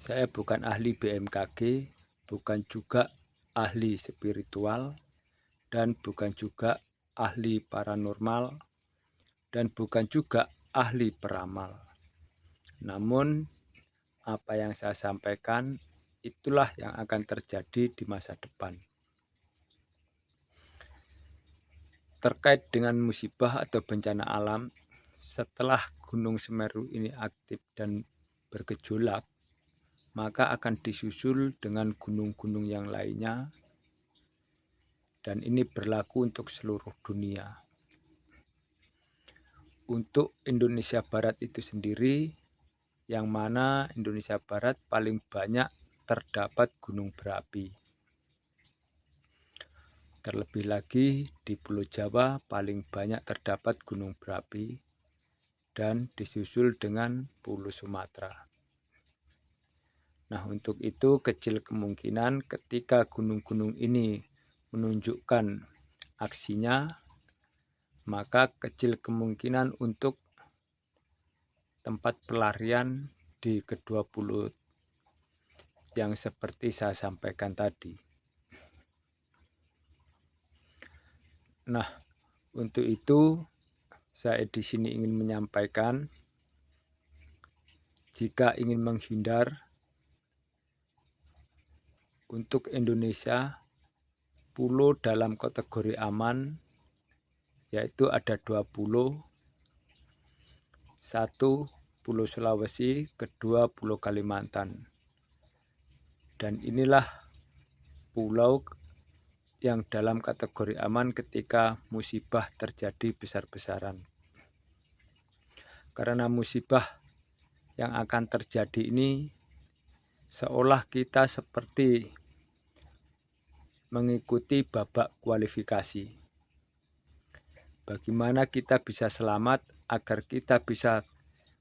Saya bukan ahli BMKG, bukan juga ahli spiritual, dan bukan juga ahli paranormal, dan bukan juga ahli peramal. Namun, apa yang saya sampaikan itulah yang akan terjadi di masa depan. Terkait dengan musibah atau bencana alam, setelah Gunung Semeru ini aktif dan bergejolak, maka akan disusul dengan gunung-gunung yang lainnya, dan ini berlaku untuk seluruh dunia. Untuk Indonesia Barat itu sendiri, yang mana Indonesia Barat paling banyak terdapat gunung berapi. Terlebih lagi di Pulau Jawa paling banyak terdapat gunung berapi dan disusul dengan Pulau Sumatera. Nah, untuk itu kecil kemungkinan ketika gunung-gunung ini menunjukkan aksinya, maka kecil kemungkinan untuk tempat pelarian di kedua pulau yang seperti saya sampaikan tadi. Nah, untuk itu saya di sini ingin menyampaikan, jika ingin menghindar untuk Indonesia, pulau dalam kategori aman yaitu ada 2 pulau, satu Pulau Sulawesi, kedua Pulau Kalimantan. Dan inilah pulau yang dalam kategori aman ketika musibah terjadi besar-besaran. Karena musibah yang akan terjadi ini seolah kita seperti mengikuti babak kualifikasi. Bagaimana kita bisa selamat agar kita bisa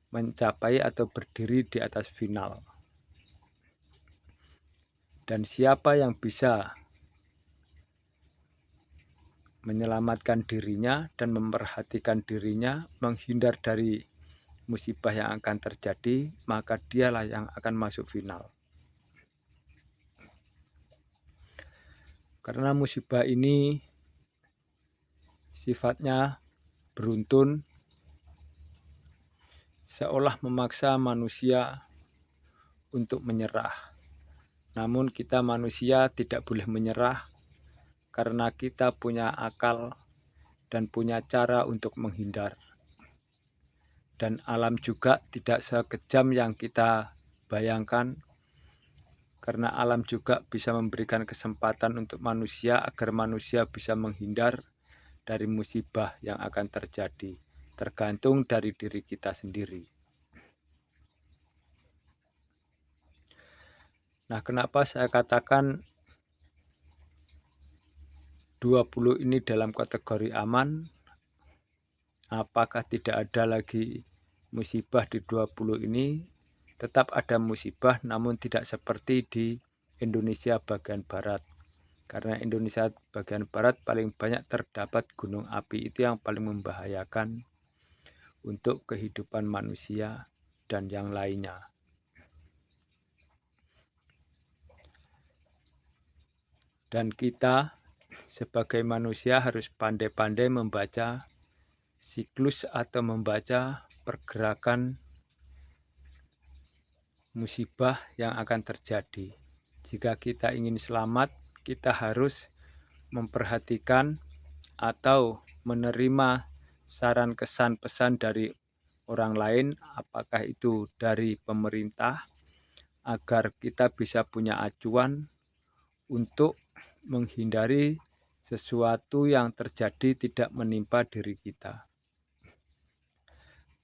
mencapai atau berdiri di atas final. Dan siapa yang bisa menyelamatkan dirinya dan memperhatikan dirinya, menghindar dari musibah yang akan terjadi, maka dialah yang akan masuk final. Karena musibah ini sifatnya beruntun, seolah memaksa manusia untuk menyerah. Namun kita manusia tidak boleh menyerah karena kita punya akal dan punya cara untuk menghindar. Dan alam juga tidak sekejam yang kita bayangkan, karena alam juga bisa memberikan kesempatan untuk manusia agar manusia bisa menghindar dari musibah yang akan terjadi, tergantung dari diri kita sendiri. Nah, kenapa saya katakan 20 ini dalam kategori aman? Apakah tidak ada lagi musibah di 20 ini? Tetap ada musibah, namun tidak seperti di Indonesia bagian barat. Karena Indonesia bagian barat paling banyak terdapat gunung api, itu yang paling membahayakan untuk kehidupan manusia dan yang lainnya. Dan kita sebagai manusia harus pandai-pandai membaca siklus atau membaca pergerakan musibah yang akan terjadi. Jika kita ingin selamat, kita harus memperhatikan atau menerima saran kesan pesan dari orang lain, apakah itu dari pemerintah, agar kita bisa punya acuan untuk menghindari sesuatu yang terjadi tidak menimpa diri kita.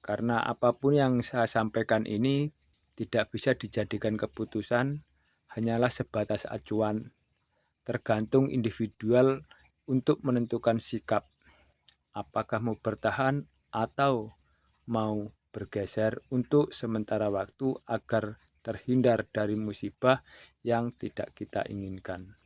Karena apapun yang saya sampaikan ini tidak bisa dijadikan keputusan, hanyalah sebatas acuan. Tergantung individual untuk menentukan sikap, apakah mau bertahan atau mau bergeser untuk sementara waktu agar terhindar dari musibah yang tidak kita inginkan.